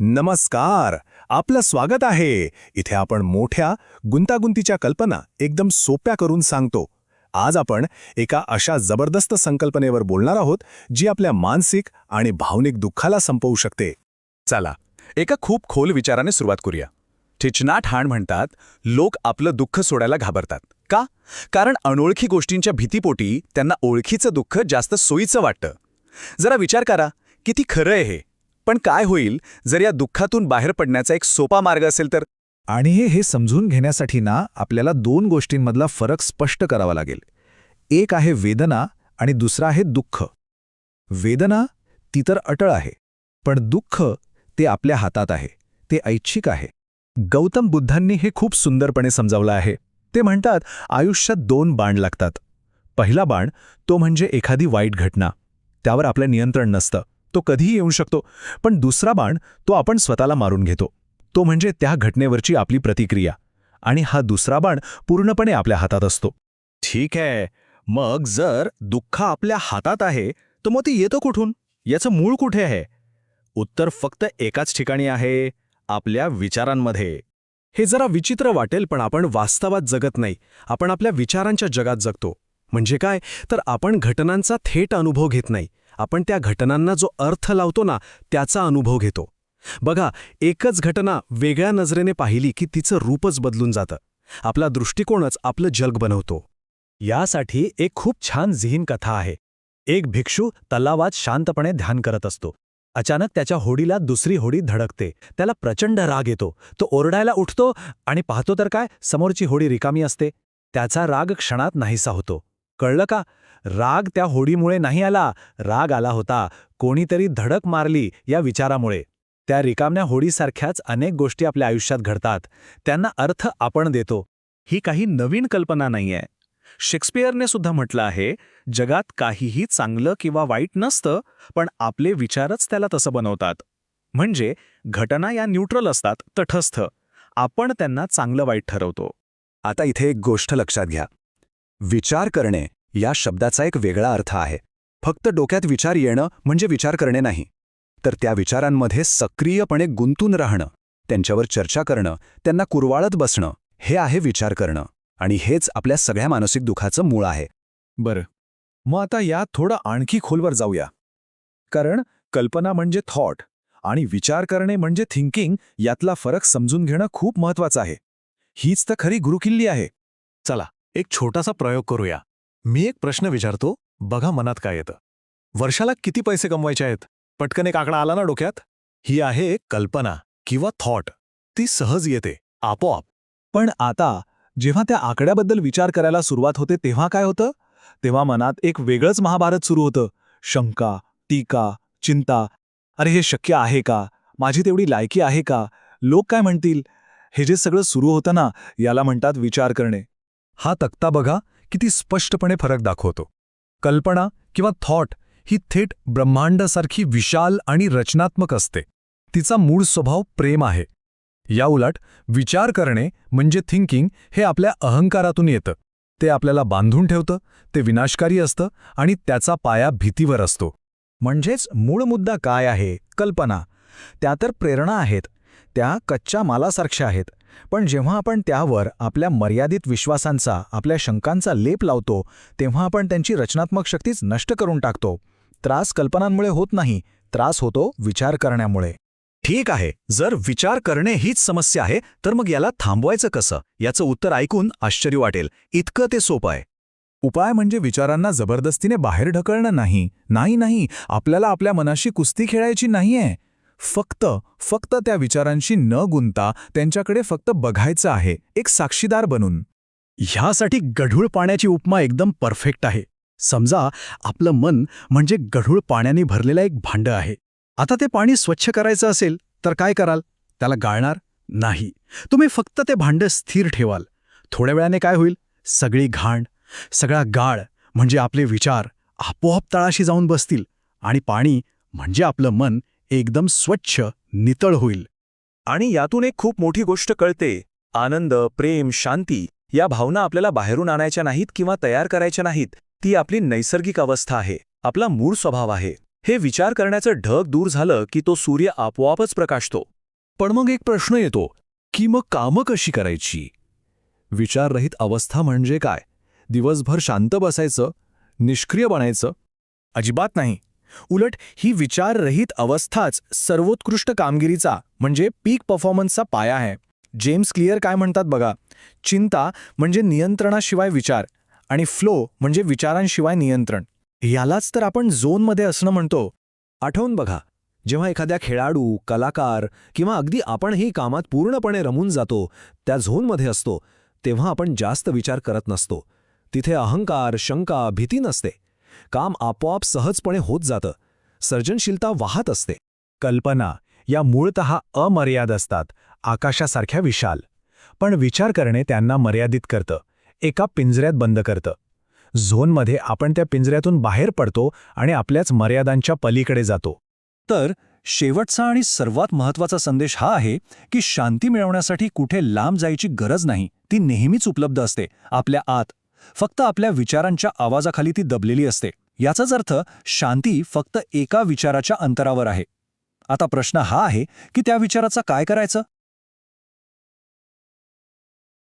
नमस्कार. आपलं स्वागत आहे. इथे आपण मोठ्या गुंतागुंतीच्या कल्पना एकदम सोप्या करून सांगतो. आज आपण एका अशा जबरदस्त संकल्पनेवर बोलणार आहोत जी आपल्या मानसिक आणि भावनिक दुःखाला संपवू शकते. चला, एका खूप खोल विचाराने सुरुवात करूया. थिचनाट हाण म्हणतात, लोक आपलं दुःख सोडायला घाबरतात. का? कारण अनोळखी गोष्टींच्या भीतीपोटी त्यांना ओळखीचं दुःख जास्त सोयीचं वाटतं. जरा विचार करा, किती खरं आहे हे. पण काय होईल जर या दुःखातून बाहेर पडण्याचा एक सोपा मार्ग असेल तर? आणि हे समजून घेण्यासाठी आपल्याला दोन गोष्टींमधला फरक स्पष्ट करावा लागेल. एक आहे वेदना आणि दुसरा आहे दुःख. वेदना ती तर अटळ आहे, पण दुःख ते आपल्या हातात आहे, ते ऐच्छिक आहे. गौतम बुद्धांनी हे खूप सुंदरपणे समजावलं आहे. ते म्हणतात, आयुष्यात दोन बाण लागतात. पहिला बाण तो म्हणजे एखादी वाईट घटना. त्यावर आपलं नियंत्रण नसतं, तो कधीही येऊ शकतो. पण दुसरा बाण तो आपण स्वतःला मारून घेतो. तो म्हणजे त्या घटनेवरची आपली प्रतिक्रिया. आणि हा दुसरा बाण पूर्णपणे आपल्या हातात असतो. ठीक आहे. मग जर दुःख आपल्या हातात आहे, तर मग ते येतं कुठून? याचं मूळ कुठे आहे? उत्तर फक्त एकाच ठिकाणी आहे, आपल्या विचारांमध्ये. हे जरा विचित्र वाटेल, पण आपण वास्तवात जगत नाही. आपण आपल्या विचारांच्या जगात जगतो. म्हणजे काय? तर आपण घटनांचा थेट अनुभव घेत नाही. आपण त्या घटनांना जो अर्थ लावतो ना, त्याचा अनुभव घेतो. बघा, एकच घटना वेगळ्या नजरेने पाहिली की तिचं रूपच बदलून जातं. आपला दृष्टिकोनच आपलं जग बनवतो. यासाठी एक खूप छान जिहीन कथा आहे. एक भिक्षू तलावात शांतपणे ध्यान करत असतो. अचानक त्याच्या होडीला दुसरी होडी धडकते. त्याला प्रचंड राग येतो. तो ओरडायला उठतो आणि पाहतो तर काय, समोरची होडी रिकामी असते. त्याचा राग क्षणात नाहीसा होतो. कळलं का? राग त्या होडीमुळे नाही आला, राग आला होता कोणीतरी धडक मारली या विचारामुळे. त्या रिकाम्या होडीसारख्याच अनेक गोष्टी आपल्या आयुष्यात घडतात. त्यांना अर्थ आपण देतो. ही काही नवीन कल्पना नाहीये. शेक्सपियरने सुद्धा म्हटलं आहे, जगात काहीही चांगलं किंवा वाईट नसतं, पण आपले विचारच त्याला तसं बनवतात. म्हणजे घटना या न्यूट्रल असतात, तटस्थ. आपण त्यांना चांगलं वाईट ठरवतो. आता इथे एक गोष्ट लक्षात घ्या. विचार करणे या शब्दाचा एक वेगळा अर्थ आहे. फक्त डोक्यात विचार येणं म्हणजे विचार करणे नाही, तर त्या विचारांमध्ये सक्रियपणे गुंतून राहणं, त्यांच्यावर चर्चा करणं, त्यांना कुरवाळत बसणं, हे आहे विचार करणं. आणि हेच आपल्या सगळ्या मानसिक दुःखाचं मूळ आहे. बरं, मग आता यात थोडं आणखी खोलवर जाऊया. कारण कल्पना म्हणजे थॉट आणि विचार करणे म्हणजे थिंकिंग, यातला फरक समजून घेणं खूप महत्वाचं आहे. हीच तर खरी गुरुकिल्ली आहे. चला, एक छोटासा प्रयोग करूया. मी एक प्रश्न विचारतो, बघा मनात काय येतं. वर्षाला किती पैसे कमवायचे आहेत? पटकन एक आकडा आला ना डोक्यात? ही आहे एक कल्पना किंवा थॉट. ती सहज येते, आपोआप. पण आता जेव्हा त्या आकड्याबद्दल विचार करायला सुरुवात होते तेव्हा काय होतं? तेव्हा मनात एक वेगळंच महाभारत सुरू होतं. शंका, टीका, चिंता. अरे, हे शक्य आहे का? माझी तेवढी लायकी आहे का? लोक काय म्हणतील? हे जे सगळं सुरू होतं ना, याला म्हणतात विचार करणे. हा तक्ता बघा, किती स्पष्टपणे फरक दाखवतो. कल्पना किंवा थॉट ही थेट ब्रह्मांडासारखी विशाल आणि रचनात्मक असते. तिचा मूळ स्वभाव प्रेम आहे. याउलट विचार करणे म्हणजे थिंकिंग हे आपल्या अहंकारातून येतं. ते आपल्याला बांधून ठेवतं, ते विनाशकारी असतं आणि त्याचा पाया भीतीवर असतो. म्हणजेच मूळ मुद्दा काय आहे? कल्पना. त्या तर प्रेरणा आहेत, त्या कच्च्या मालासारख्या आहेत. पण जेव्हा आपण त्यावर आपल्या मर्यादित विश्वासांचा, आपल्या शंकांचा लेप लावतो, तेव्हा आपण त्यांची रचनात्मक शक्तीच नष्ट करून टाकतो. त्रास कल्पनांमुळे होत नाही, त्रास होतो विचार करण्यामुळे. ठीक आहे, जर विचार करणे हीच समस्या आहे, तर मग याला थांबवायचं कसं? याचं उत्तर ऐकून आश्चर्य वाटेल, इतकं ते सोपं आहे. उपाय म्हणजे विचारांना जबरदस्तीने बाहेर ढकलणं नाही. नाही, आपल्याला आपल्या मनाशी कुस्ती खेळायची नाहीये. फक्त त्या विचारांशी न गुंता त्यांच्याकडे फक्त बघायचं आहे, एक साक्षीदार बनून. ह्यासाठी गढूळ पाण्याची उपमा एकदम परफेक्ट आहे. समजा आपलं मन म्हणजे गढूळ पाण्याने भरलेलं एक भांडं आहे. आता ते पाणी स्वच्छ करायचं असेल तर काय कराल? त्याला गाळणार नाही. तुम्ही फक्त ते भांडं स्थिर ठेवाल. थोड्या वेळाने काय होईल? सगळी घाण, सगळा गाळ म्हणजे आपले विचार आपोआप तळाशी जाऊन बसतील आणि पाणी म्हणजे आपलं मन एकदम स्वच्छ, नितळ होईल. आणि यातून एक खूप मोठी गोष्ट कळते. आनंद, प्रेम, शांती या भावना आपल्याला बाहेरून आणायच्या नाहीत किंवा तयार करायच्या नाहीत. ती आपली नैसर्गिक अवस्था आहे, आपला मूळ स्वभाव आहे. हे विचार करण्याचं ढग दूर झालं की तो सूर्य आपोआपच प्रकाशतो. पण मग एक प्रश्न येतो की मग कामं कशी करायची? विचाररहित अवस्था म्हणजे काय? दिवसभर शांत बसायचं, निष्क्रिय बनायचं? अजिबात नाही. उलट ही विचाररहित अवस्थाच सर्वोत्कृष्ट कामगिरीचा म्हणजे पीक परफॉर्मन्सचा पाया आहे. जेम्स क्लिअर काय म्हणतात बघा, चिंता म्हणजे नियंत्रणाशिवाय विचार आणि फ्लो म्हणजे विचारांशिवाय नियंत्रण. यालाच तर आपण झोनमध्ये असणं म्हणतो. आठवून बघा, जेव्हा एखाद्या खेळाडू, कलाकार किंवा अगदी आपणही कामात पूर्णपणे रमून जातो, त्या झोनमध्ये असतो, तेव्हा आपण जास्त विचार करत नसतो. तिथे अहंकार, शंका, भीती नसते. काम आपोआप सहजपणे होत जातं. सर्जनशीलता वाहत असते. कल्पना या मूळतः अमर्याद असतात, आकाशासारख्या विशाल. पण विचार करणे त्यांना मर्यादित करतं, एका पिंजऱ्यात बंद करतं. झोनमध्ये आपण त्या पिंजऱ्यातून बाहेर पडतो आणि आपल्याच मर्यादांच्या पलीकडे जातो. तर शेवटचा आणि सर्वात महत्त्वाचा संदेश हा आहे की शांती मिळवण्यासाठी कुठे लांब जायची गरज नाही. ती नेहमीच उपलब्ध असते, आपल्या आत. फक्त आपल्या विचारांच्या आवाजाखाली ती दबलेली असते. याचाच अर्थ शांती फक्त एका विचाराच्या अंतरावर आहे. आता प्रश्न हा आहे की त्या विचाराचा काय करायचं?